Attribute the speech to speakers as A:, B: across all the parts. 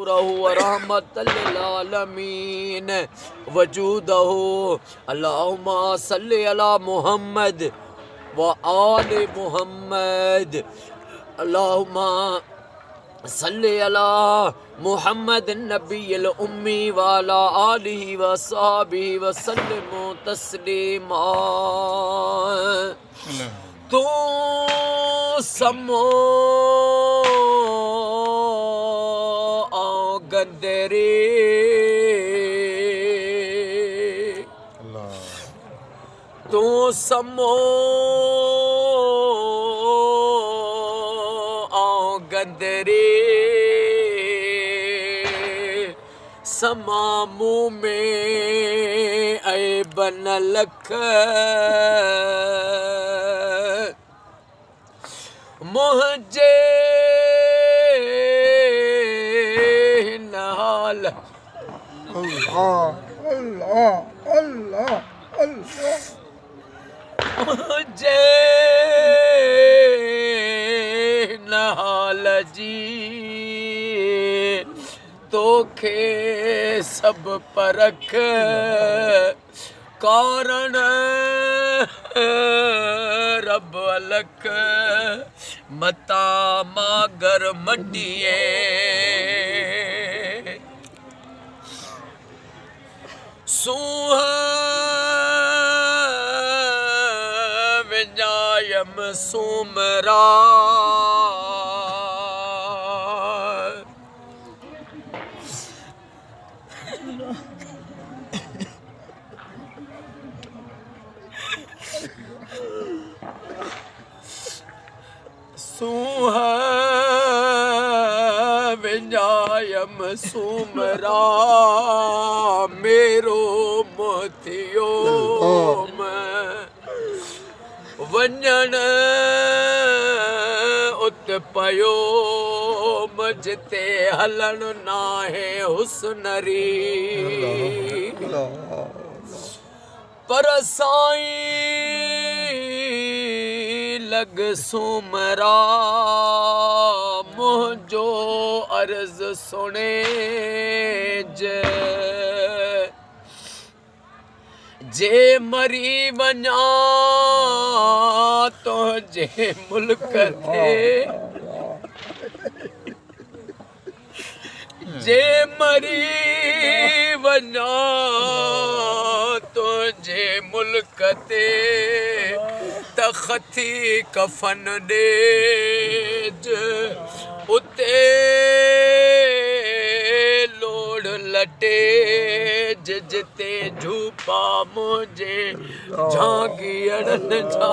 A: नूरहु व रहमतल लिल आलमीन वजूदहु। अल्लाहुम्मा सल्लि अला मुहम्मद व आले मुहम्मद। अल्लाहुम्मा सल्लि अला मुहम्मद नबील उम्मी व अला आलिहि व सहाबिहि व सल्लिमु तस्लीमा। तू समो गंदरे तू समो गंदरे समामू में ऐ बन लख मुझे नाल
B: अल्लाह अल्लाह अल्लाह अल्लाह
A: मुझे नाल जी तोखे सब परख कारण रब अलख मता मागर मटिए सूह विजायम सुमरा सूह विजायम सुमरा मेरो मोतियो वंजन उत पयो मजते हलन नाहे हुस्नरी पर साईं लग सुमरा मुझो अर्ज सुने जे मरी वञा तो जे मुल्क थे जे मरी वञा तो जे मुल्क ते तखती कफन ॾेज उते लोड़ लटे जिते झूपा मुझे झांकी अड़न जा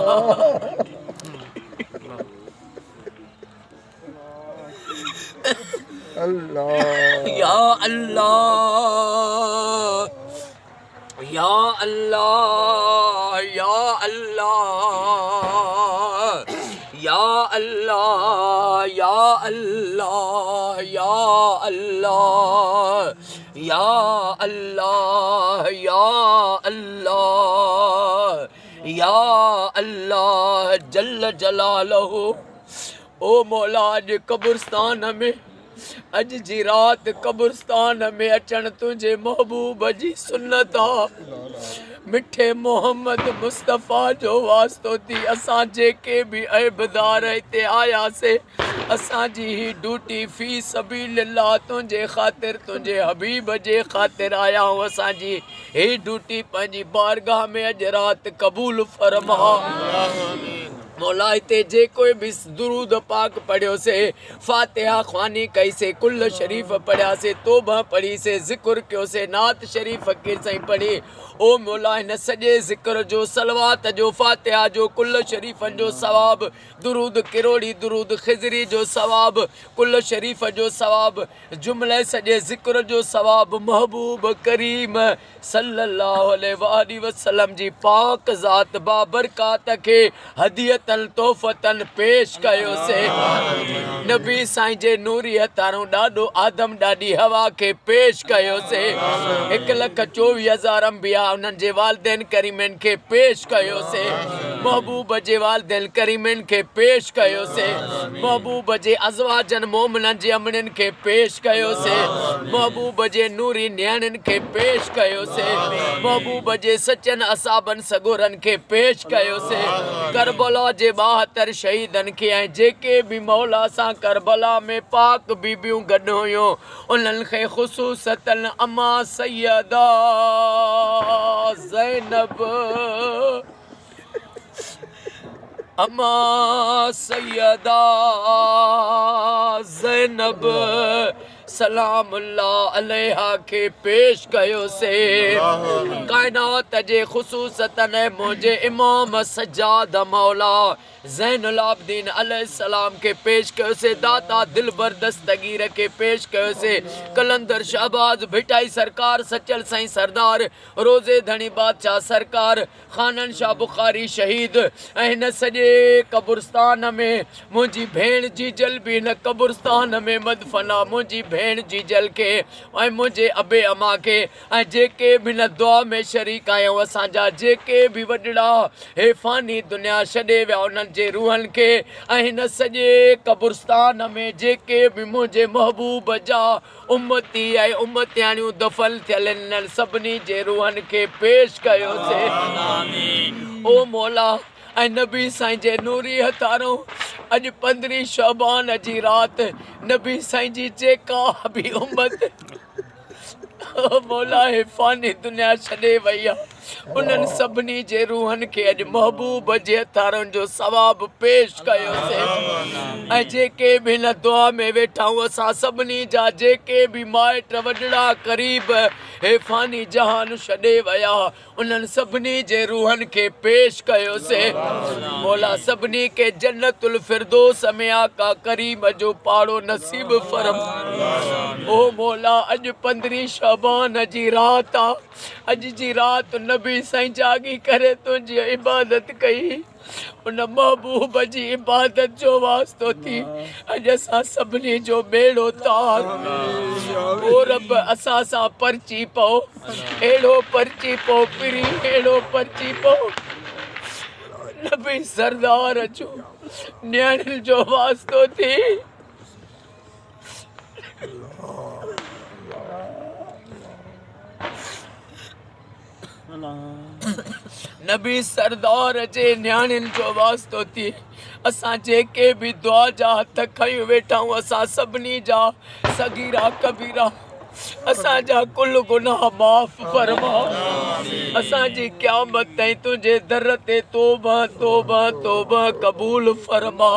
B: अल्लाह
A: या अल्लाह या अल्लाह या अल्लाह या अल्लाह या अल्लाह या अल्लाह या अल्लाह या अल्लाह या अल्लाह जल्ल जलालहू। ओ मौला अॼु कब्रस्तान में अज जी रात कब्रस्तान में अचण तुझे महबूब जी सुन्नत आ। मिठे मोहम्मद मुस्तफ़ा जो वास्तो थी असां जेके भी ऐबदार हिते आयासे असां जी ही ड्यूटी फी सबीलिल्लाह तुझे खातिर तुझे हबीब जे खातिर आया हूँ। असां जी ही ड्यूटी पंहिंजी बारगाह में अज रात कबूल फरमा। मौला हिते जे कोई भी दुरूद पाक पढ़ियो से फातिहा ख्वानी कई से कुल शरीफ पढ़िया से तोबा पढ़ी से जिक्र कयो से नात शरीफ फ़कीर साईं पढ़ी। ओ मौला हिन सॼे ज़िक्र जो सलवात जो फातिहा जो कुल शरीफ़नि जो सवाब दुरूद किरोड़ी दुरूद खिज़री जो सवाब कुल शरीफ जो सवाब जुमले सॼे ज़िक्र जो सवाब महबूब करीम सल्लल्लाहु अलैहि वसल्लम जी पाक ज़ात बाबरकात खे हदियत रहमतन तोहफ़तन पेश कयो से नबी साईं जे नूरी हथारों ॾाढो आदम ॾाढी हवा के पेश कयो से 1,24,000 अंबिया उन्हनि जे वालिदैन करीमनि के पेश कयो से महबूब जे वालिदैन करीमनि के पेश कयो से महबूब जे अज़वाजन मोमिननि जे अमड़नि के पेश कयो से महबूब जे नूरी न्याणियुनि के पेश कयो से महबूब जे सचनि असाबनि सगोरनि के पेश कयो से करबला जे 72 शहीदनि खे ऐं जेके बि मौला सां करबला में पाक बीबियूं गॾु हुयूं उन्हनि खे ख़ुसूसतन अमा सैयदा ज़ैनब अमा सैयदा ज़ैनब सलामुल्लाह अलैहा के पेश कयो से कायनात जे ख़ुसूसतन मुझे इमाम सज्जाद मौला ज़ैनुल आबिदीन अलैहिस्सलाम के पेश कयो से दाता दिलबर दस्तगीर के पेश कयो से कलंदर शहबाज भिटाई सरकार सचल साईं सरदार रोज़े धनी बादशाह सरकार खानन शाह बुखारी शहीद ऐं हिन सॼे कब्रस्तान में मुंहिंजी भेण जी जल बि हिन कब्रस्तान में मदफना मुंहिंजी भेण जी जल के ऐं मुंहिंजे अबे अमा के ऐं जेके बि हिन दुआ में शरीक आहियूं असांजा जेके बि वॾड़ा हे फ़ानी दुनिया छॾे विया उन्हनि जे रूहनि खे ऐं हिन सॼे कब्रस्तान में जेके बि मुंहिंजे महबूब जा उम्मती ऐं उम्मतियाणियूं दफ़न थियल आहिनि सभिनी जे रूहनि खे पेश कयोसीं ओ मौला ऐं नबी साईं जे नूरी हथारों अॼु 15 शबान जी राति नबी साईं जी जेका बि उम्मत मौला हे फ़ानी दुनिया छॾे वई आहे उन्हनि सभिनी जे रूहनि खे अॼु महबूब जे हथारनि जो सवाबु पेश कयोसीं ऐं जेके बि हिन दुआ में वेठा आहियूं असां सभिनी जा जेके बि माइट वॾड़ा क़रीब हे फ़ानी जहान छॾे विया उन्हनि सभिनी जे रूहनि खे पेश कयोसीं मौला सभिनी खे जन्नतुल फिरदौस में आका करीम जो पाड़ो नसीब फरम ओ मौला अॼु 15 शबान जी राति आहे अॼु जी राति नबी साईं जागी करे तुंहिंजी इबादत कई उन महबूब जी इबादत जो वास्तो थी अॼु असां सभिनी जो बेड़ो तार ओ रब असां सां परची पओ अहिड़ो परची पओ पिरी अहिड़ो परची पओ नबी सरदार जो न्याणियुनि जो वास्तो थी नबी सरदार जे न्याणियुनि जो वास्तो थी असां जेके बि दुआ जा हथ खयूं वेठा आहियूं असां सभिनी जा सगीरा कबीरा असांजा कुल गुनाह माफ़ फरमा असांजी क़यामत ताईं तुंहिंजे दर ते तौबा तौबा तौबा क़बूल फरमा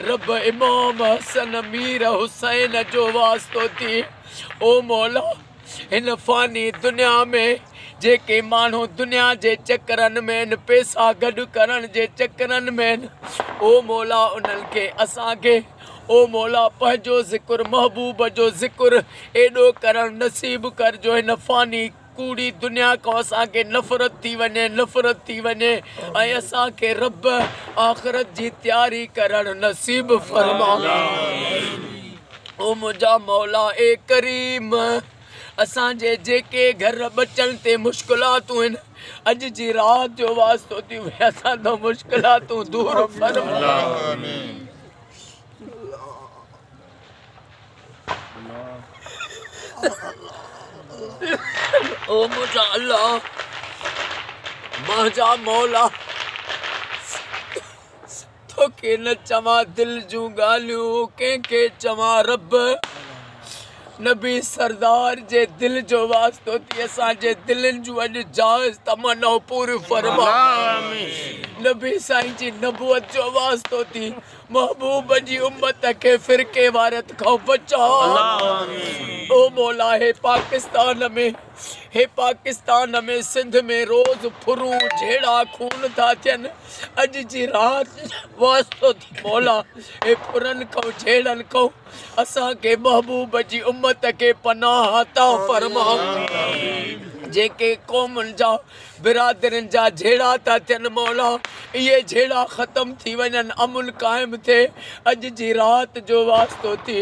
A: रब इमाम हसन मीर हुसैन जो वास्तो थी ओ मौला हिन फ़ानी दुनिया में जेके माण्हू दुनिया जे चकरनि में आहिनि पैसा गॾु करण जे चकरनि में आहिनि ओ मौला उन्हनि खे असांखे ओ मौला पंहिंजो ज़िक्र महबूब जो ज़िक्र एॾो करणु नसीब कर जो हिन फ़ानी कूड़ी दुनिया खां असांखे नफ़रत थी वञे ऐं असांखे रब आख़िरत जी तयारी करणु नसीब फरमा ओ मुंहिंजा मौला ए करीम असांजे जेके घर बचनि ते मुश्किलातूं आहिनि अॼु जी राति जो वास्तो थी वई असां तो मुश्किलातूं दूर फरमा ओ मुंहिंजा अल्लाह मुंहिंजा मौला तोखे न चवां दिलि जूं ॻाल्हियूं कंहिंखे चवां रब नबी सरदार जे दिल जो वास्तो थी असांजे दिलनि जूं अॼु जाइज़ तमन्नाऊं पूरी फरमा नबी साईं जी नबूअत जो वास्तो थी महबूब जी उम्मत खे फ़िरके वारत खां बचा ओ मौला हे पाकिस्तान में सिंध में रोज़ फुरूं झेड़ा खून था थियनि अॼु जी राति वास्तो थी मौला हे फुरनि खां झेड़नि खां असांखे महबूब जी उम्मत खे पनाह अता फरमा जेके क़ौमुनि जा बिरादरनि जा झेड़ा था थियनि मौला इहे झेड़ा ख़तम थी वञनि अमुन क़ाइमु थिए अॼु जी राति जो वास्तो थी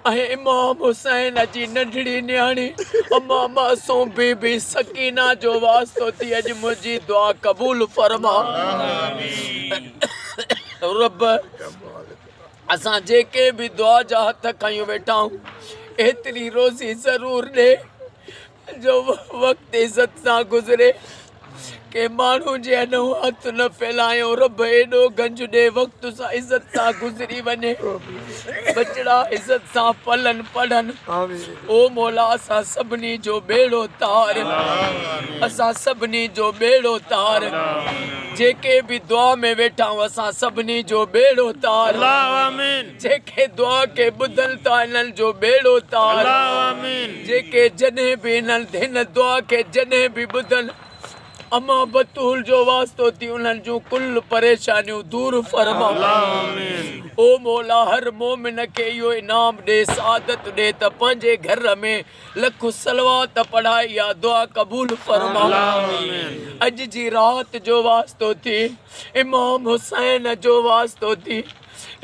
A: ऐं इमाम हुसैन जी नंढड़ी न्याणी अम्मा मासूम बीबी सकीना जो वास्तो थी अॼु मुंहिंजी दुआ क़बूल फरमा रब असां जेके बि दुआ जा हथ खयूं वेठा आहियूं एतिरी रोज़ी ज़रूरु ॾे जो वक़्तु इज़त सां गुज़रे के माण्हू जे अनहु हथ न फैलायूं रब एॾो गंज ॾे वक़्त सां इज़त सां गुज़री वञे बचड़ा इज़त सां पलनि पढ़नि ओ मौला असां सभिनी जो बेड़ो तार असां सभिनी जो बेड़ो तार जेके बि दुआ में वेठा आहियूं असां सभिनी जो बेड़ो तार जेके दुआ खे ॿुधनि था इन्हनि जो बेड़ो तार जेके जॾहिं बि हिन दुआ खे जॾहिं बि ॿुधनि अम्मा बतूल जो वास्तो थी उन्हनि जूं कुल परेशानियूं दूर फरमा ओ मौला हर मोमिन खे इहो इनाम ॾे सादत ॾे त पंहिंजे घर में लख सलवात पढ़ाई या दुआ क़बूल फरमा अॼु जी राति जो वास्तो थी इमाम हुसैन जो वास्तो थी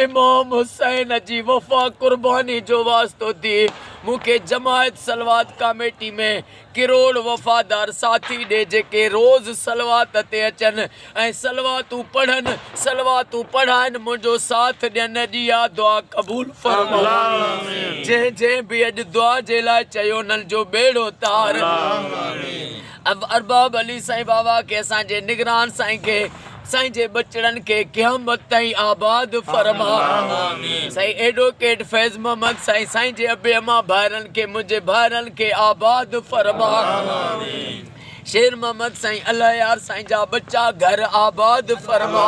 A: इमाम हुसैन जी वफ़ा कुर्बानी जो वास्तो थी मूंखे जमायत सलवात कमेटी में किरोड़ वफ़ादार साथी ॾे जेके रोज़ सलवात ते अचनि ऐं सलवातूं पढ़नि सलवातूं पढ़ाइनि मुंहिंजो साथ ॾियनि अॼु इहा दुआ क़बूल फरमा जंहिं जंहिं बि अॼु दुआ जे लाइ चयो उन्हनि जो बेड़ो तार अब अरबाब अली साईं बाबा खे असांजे निगरान साईं खे साईं जे बचड़नि खे क़यामत ताईं आबाद फरमा साईं एडवोकेट फैज़ मोहम्मद साईं साईं जे अबे अम्मा भाइरनि खे मुंहिंजे भाइरनि खे आबाद फरमा शेर मोहम्मद साईं अल्लाह यार साईं जा बच्चा घर आबाद फरमा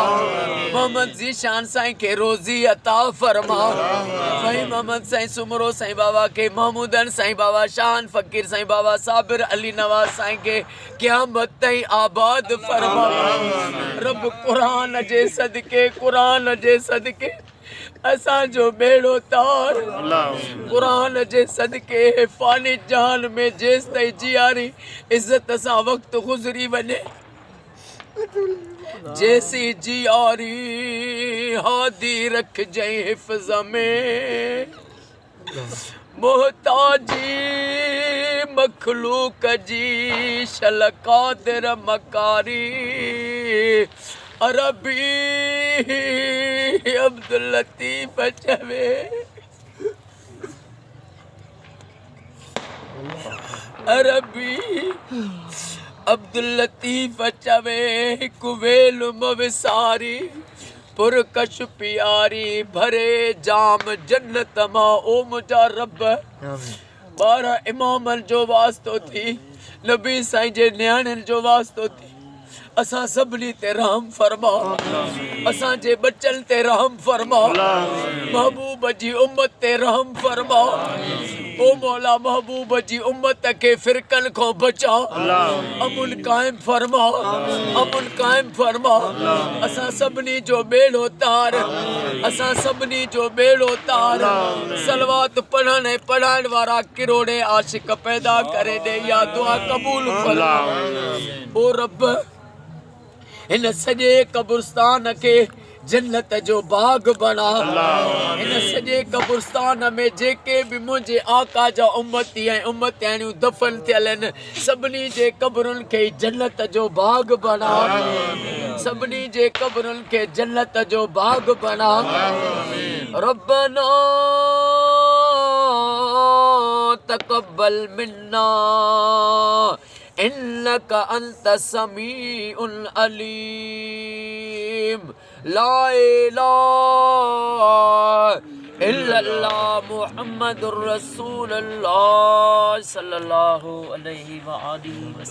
A: मोहम्मद ज़ीशान साईं खे रोज़ी अता फरमा साईं मोहम्मद साईं सुमरो साईं बाबा खे महमूदन साईं बाबा शान फ़कीर साईं बाबा साबिर अली नवाज़ साईं खे क़यामत ताईं आबाद फरमा रब क़ुरान जे सदके असांजो बेड़ो तार क़ुरान जे सदके फ़ानी जहान में जेसि ताईं जियारी इज़त सां वक़्तु गुज़री वञे जैसी जियारी हादी रखजई हिफ़्ज़ में मोहताजी मखलूक जी शल क़ादिर मकारी अरबी अब्दुल लतीफ़ चवे अरबी अब्दुल लतीफ़ चवे हिकु वेल मविसारी पुरकश प्यारी भरे जाम जन्नत मां ओ मुंहिंजा रब 12 इमामनि जो वास्तो थी नबी साईं जे न्याणियुनि जो वास्तो थी असां सभिनी ते रहम फरमा असांजे बच्चनि ते रहम फरमा महबूब जी उम्मत ते रहम फरमा ओ मौला महबूब जी उम्मत खे फिरकन खां बचा अमुन कायम फरमा असां सभिनी जो बेड़ो तार असां सभिनी जो बेड़ो तार सलवात पढ़ण ऐं पढ़ाइण वारा किरोड़े आशिक पैदा करे ॾे या दुआ क़बूल फरमा ओ रब हिन सॼे कब्रिस्तान खे जन्नत जो बाग बणा हिन सॼे कब्रिस्तान में जेके बि मुंहिंजे आका जा उम्मती ऐं उम्मतियाणियूं दफ़न थियल आहिनि सभिनी जे क़ब्रुनि खे जन्नत जो बाग बणा सभिनी जे क़ब्रुनि खे जन्नत जो बाग बणा रब्बना तक़ब्बल मिन्ना इन्नका अंत समीउल अलीम ला इलाहा इल्लल्लाह मुहम्मदुर रसूलुल्लाह सल्लल्लाहु अलैहि व आलिहि वसल्लम।